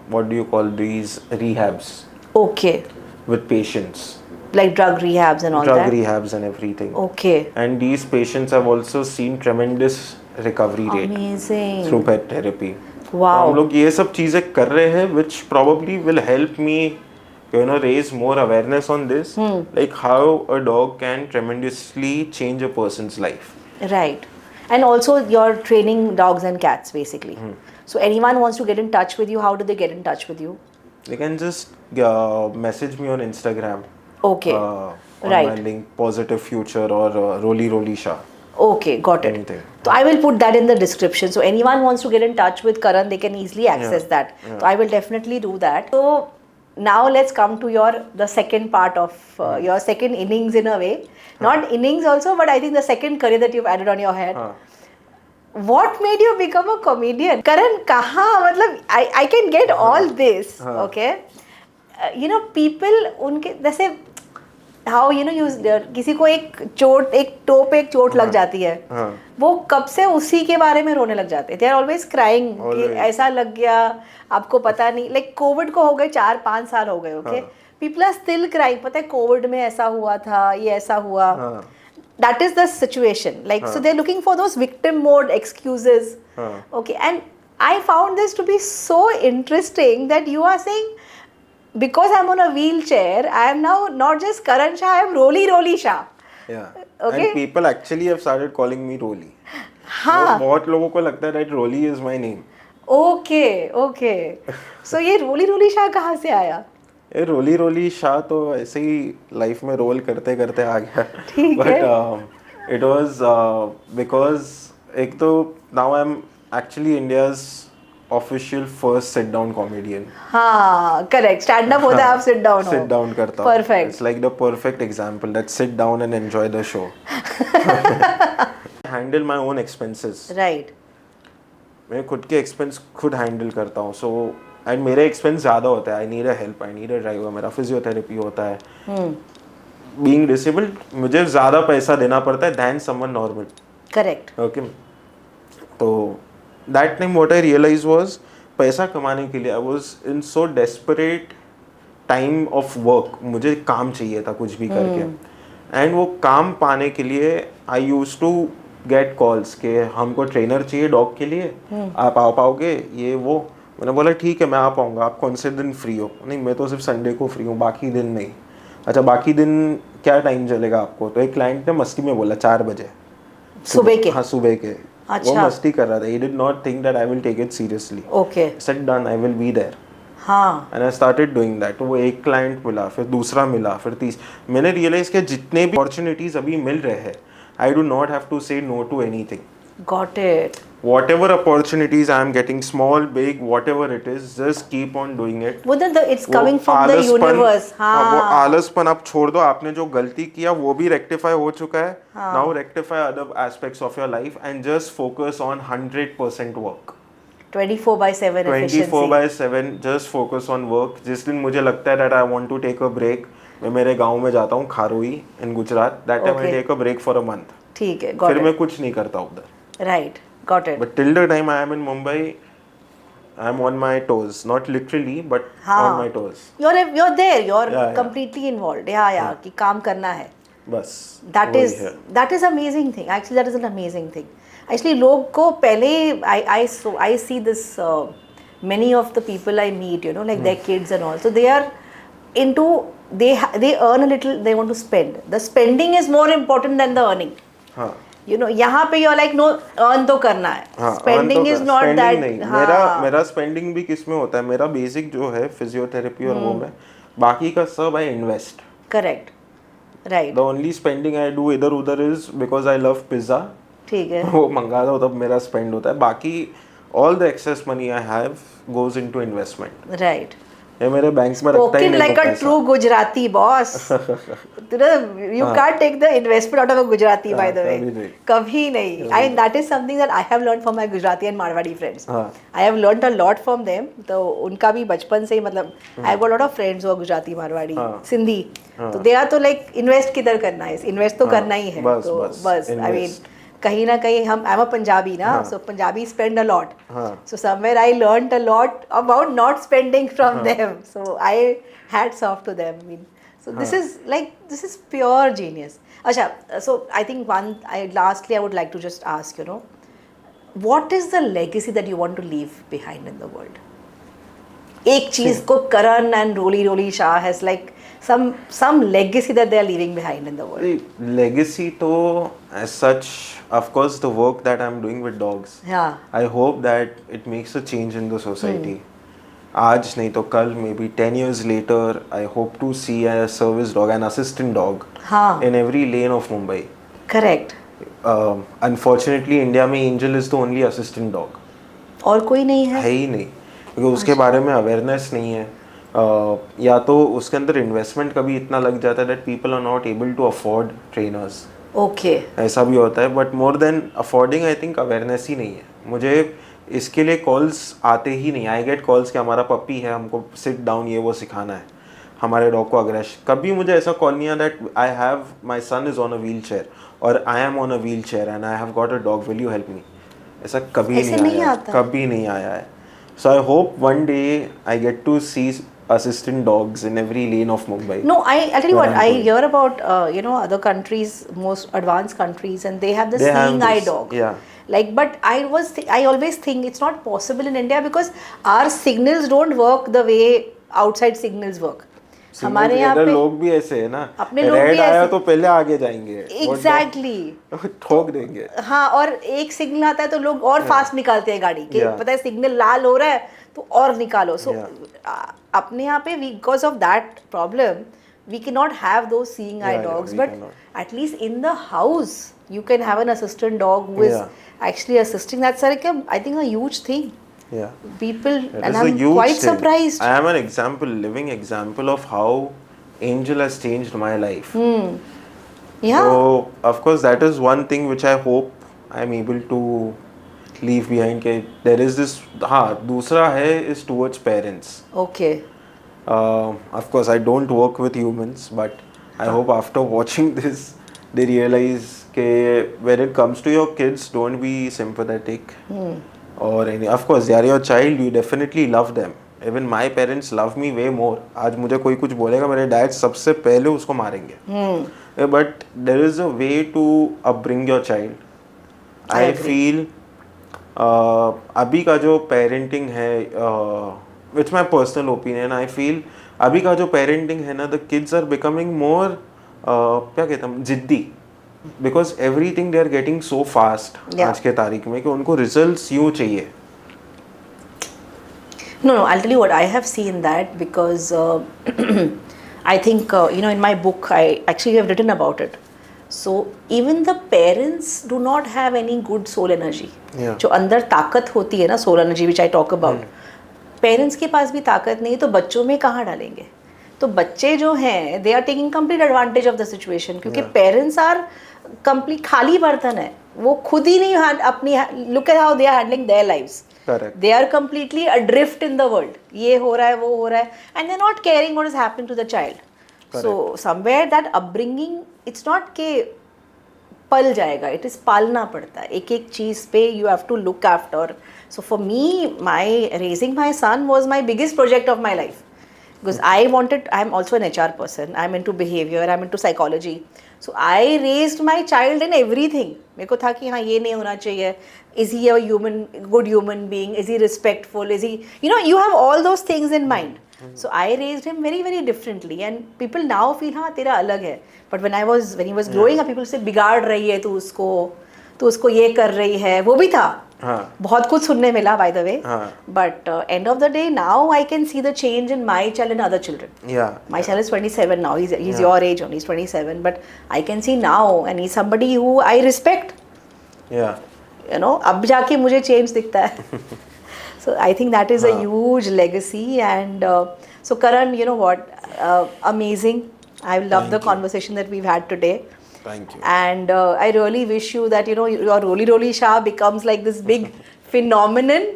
what do you call these rehabs okay, with patients, like drug rehabs and all drug that. rehabs and everything. Okay. And these patients have also seen tremendous recovery rate Amazing. through pet therapy. Wow. तो हम लोग ये सब चीजें कर रहे हैं, which probably will help me, you know, raise more awareness on this, like how a dog can tremendously change a person's life. Right. And also you're training dogs and cats basically. So anyone wants to get in touch with you, how do they get in touch with you? They can just message me on Instagram. Okay. On Right. my link Positive Future or Roly Roly Shah. Okay, got it. Anything. So I will put that in the description. So anyone wants to get in touch with Karan, they can easily access that. So I will definitely do that. So now let's come to the second part of your second innings in a way. Not innings also, but I think the second career that you've added on your head. What made you become a comedian? Karan, कहाँ, मतलब I can get all this, okay? You know, people उनके जैसे how you know किसी को एक to पे एक चोट लग जाती है, वो कब से उसी के बारे में रोने लग जाते हैं. They are always crying कि ऐसा लग गया, आपको पता नहीं. Like कोविड को हो गए 4-5 साल हो गए, okay? People are still crying. पता है कोविड में ऐसा हुआ था, ये ऐसा हुआ. That is the situation. Like so they're looking for those victim mode excuses. Okay, and I found this to be so interesting that you are saying, because I'm on a wheelchair, I am now not just Karan Shah, I am Roly Roly Shah. Yeah. Okay. And people actually have started calling me Roly. हाँ. बहुत लोगों को लगता है that Roly is my name. Okay, okay. So ये Roly Roly Shah कहाँ से आया? ये रोली रोली शाह तो ऐसे ही लाइफ में रोल करते करते आ गया. ठीक है. बट इट वाज बिकॉज एक तो now I am actually India's official first sit down comedian. हाँ, करेक्ट. स्टैंड अप होता है, आप सिट डाउन हो. सिट डाउन करता हूँ. Perfect. It's like the perfect example that sit down and enjoy the show. Handle my own expenses. Right. मैं खुद के एक्सपेंस खुद हैंडल करता हूँ. सो एंड मेरे एक्सपेंस ज़्यादा होता है. I need a help, I need a driver. मेरा फिजियोथेरेपी होता है. बीइंग डिसेबल्ड मुझे ज़्यादा पैसा देना पड़ता है than someone normal. Correct. Okay. तो that time what I realize was, पैसा कमाने के लिए I was in so desperate time of work. मुझे काम चाहिए था कुछ भी करके. एंड वो काम पाने के लिए आई यूज टू गेट कॉल्स के हमको ट्रेनर चाहिए डॉग के लिए, आप आ पाओगे, ये वो. मैंने बोला ठीक है मैं आ पाऊँगा. आप कौन से दिन फ्री हो? नहीं मैं तो सिर्फ संडे को फ्री हूँ, बाकी दिन नहीं. अच्छा बाकी दिन क्या टाइम चलेगा आपको? तो एक क्लाइंट ने मस्ती में बोला 4 बजे सुबह के. हाँ सुबह के. अच्छा. वो मस्ती कर रहा था. he did not think that I will take it seriously. Okay. said done, I will be there. हाँ. And I started doing that. वो एक क्लाइंट मिला, फिर दूसरा मिला, फिर मैंने रियलाइज किया जितने भी अपॉर्चुनिटीज अभी मिल रहे हैं, I do not have to say no to anything. Got it. Whatever opportunities I am getting, small, big, whatever it is, just keep on doing it. It's coming from the universe. हाँ. वो आलसपन आप छोड़ दो. आपने जो गलती किया वो भी रेक्टिफाई हो चुका है. Now rectify other aspects of your life and just focus on 100% work. 24/7 efficiency. 24/7 just focus on work. जिस दिन मुझे लगता है that I want to take a break, मैं मेरे गांव में जाता हूँ खारोई in Gujarat. That time I take a break for a month. ठीक है. Got फिर it. मैं कुछ नहीं करता उधर. Right. Got it. But till the time I am in Mumbai, I am on my toes. Not literally, but on my toes. You're there. You're Yeah. completely involved. Yeah. कि काम करना है. बस. That is amazing thing. Actually, that is an amazing thing. Actually, लोग को पहले I see this many of the people I meet, you know, like their kids and all. So they are into they earn a little. They want to spend. The spending is more important than the earning. हाँ. You know, यहाँ पे you're like no earn तो करना है. हाँ, Spending is not spending that. नहीं. हाँ. मेरा स्पेंडिंग भी किस में होता है? मेरा बेसिक जो है फिजियोथेरेपी और वो में, बाकी का सब I invest. Correct. Right. The only spending I do इधर उधर is because I love pizza. ठीक है. वो मंगाता हूँ तब मेरा spend होता है. बाकी all the excess money I have goes into investment. Right. ये मेरे बैंक में रखता ही Spoken नहीं like a true Gujarati boss. You can't take the investment out of a Gujarati, by the way. कभी नहीं. कभी नहीं. And that is something that I have learned from my Gujarati and Marwadi friends. हाँ. I have learned a lot from them. तो उनका भी बचपन से ही मतलब I have got a lot of friends who are Gujarati, Marwadi, Sindhi. तो they are तो like invest किधर करना है? Invest तो करना ही है. तो बस I mean कहीं ना कहीं हम I'm a Punjabi ना, so Punjabi spend a lot. So somewhere I learned a lot about not spending from them. So I hats off to them. I mean, so this is pure genius. Acha, so I think lastly I would like to just ask, what is the legacy that you want to leave behind in the world? एक चीज को Karan and Rolly Shah has like some legacy that they are leaving behind in the world. Legacy to as such, of course, the work that I'm doing with dogs. Yeah. I hope that it makes a change in the society. आज नहीं तो कल, maybe 10 years later, I hope to see a service dog, an assistant dog, in every lane of Mumbai. Correct. Unfortunately, India में Angel is the only assistant dog. और कोई नहीं है? है ही नहीं, क्योंकि उसके बारे में awareness नहीं है. या तो उसके अंदर इन्वेस्टमेंट कभी इतना लग जाता है that people are not able to afford trainers. Okay. ऐसा भी होता है, but more than affording I think awareness ही नहीं है. मुझे इसके लिए कॉल्स आते ही नहीं. आई गेट कॉल्स कि हमारा पपी है, हमको सिट डाउन ये वो सिखाना है, हमारे डॉग को अग्रेशन. कभी मुझे ऐसा कॉल नहीं आया that I have my son is on a wheel chair और I am on a wheel chair and I have got a dog, will you help me. ऐसा कभी नहीं आया, कभी नहीं आया है. So I hope one day I get to see assistant dogs in every lane of Mumbai. No, I'll tell you what, I hear about other countries, most advanced countries, and they have the seeing eye dog. Yeah. Like, but I always think it's not possible in India because our signals don't work the way outside signals work. हमारे यहाँ पे लोग भी ऐसे है ना, अपने लोग भी रेड आया ऐसे, तो पहले आगे जाएंगे. Exactly. ठोक देंगे. हाँ, और एक सिग्नल आता है तो लोग और फास्ट निकालते हैं गाड़ी कि पता है सिग्नल लाल हो रहा है तो और निकालो. सो अपने यहाँ पे because of that problem we cannot have those seeing eye dogs, but at least in the house you can have an assistant dog who is actually assisting. That's like I think a huge thing. Yeah. People, and I'm quite surprised. I am an example, living example of how Angel has changed my life. Yeah. So of course that is one thing which I hope I'm able to leave behind. के there is this. हाँ, दूसरा है is towards parents. Okay. Of course I don't work with humans, but I hope after watching this they realize के when it comes to your kids, don't be sympathetic. Or any, of course they are your child, you definitely love them. Even my parents love me way more. आज मुझे कोई कुछ बोलेगा मेरे dad सबसे पहले उसको मारेंगे. But there is a way to upbring your child. I feel अभी का जो parenting है, it's my personal opinion, I feel अभी का जो parenting है ना, the kids are becoming more क्या कहते हैं, जिद्दी. Because everything they are getting so fast आज के तारीख में कि उनको results यूँ चाहिए. No, I'll tell you what, I have seen that because I think, in my book, I actually have written about it. So even the parents do not have any good soul energy. जो अंदर ताकत होती है ना, soul energy which I talk about, parents के पास भी ताकत नहीं तो बच्चों में कहाँ डालेंगे? तो बच्चे जो हैं they are taking complete advantage of the situation क्योंकि parents are complete खाली बर्तन है, वो खुद ही नहीं अपनी look at how they are handling their lives. Correct. They are completely adrift in the world. ये हो रहा है, वो हो रहा है, and they're not caring what is happening to the child. Correct. So somewhere that upbringing, it's not के पल जाएगा, it is पालना पड़ता है. एक एक चीज़ पे you have to look after. So for me, raising my son was my biggest project of my life. Because I'm also an HR person, I'm into behavior, I'm into psychology. So I raised my child in everything. मेरे को था कि हाँ ये नहीं होना चाहिए. Is he a good human being? Is he respectful? Is he, you have all those things in mind. So I raised him very, very differently. And people now feel हाँ तेरा अलग है. But when he was growing up, people say बिगाड़ रही है तू उसको ये कर रही है. वो भी था. हाँ. बहुत कुछ सुनने मिला by the way. हाँ. But end of the day, now I can see the change in my child and other children. Yeah. My child is 27 now. He's your age only. He's 27. But I can see now, and he's somebody who I respect. Yeah. You know, अब जाके मुझे change दिखता है. So I think that is a huge legacy. And so Karan, you know what? Amazing. I love the conversation that we've had today. Thank you. And I really wish you that, you know, your Roli Roli Shah becomes like this big phenomenon.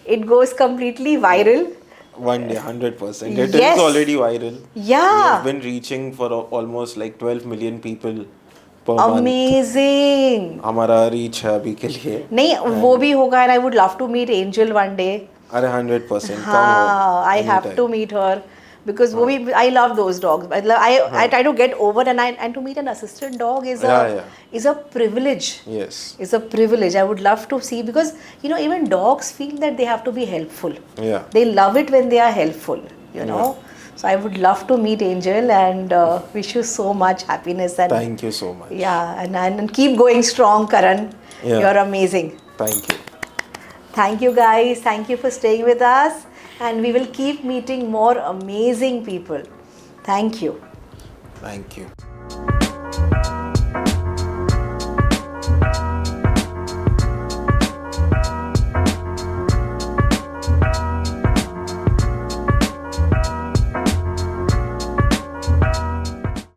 It goes completely viral. One day, 100%. It Yes. is already viral. Yeah. We have been reaching for almost like 12 million people per month. Amazing. हमारा reach है अभी के लिए. नहीं वो भी होगा, and I would love to meet Angel one day. अरे 100%. हाँ, I have anytime. to meet her. Because वो भी, I love those dogs. I try to get over, and to meet an assistant dog is a privilege. Yes. It's a privilege. I would love to see, because you know, even dogs feel that they have to be helpful. Yeah. They love it when they are helpful. You know. So I would love to meet Angel, and wish you so much happiness. And Thank you so much. yeah, and keep going strong, Karan. Yeah. You're amazing. Thank you. Thank you guys. Thank you for staying with us. And we will keep meeting more amazing people. Thank you. Thank you.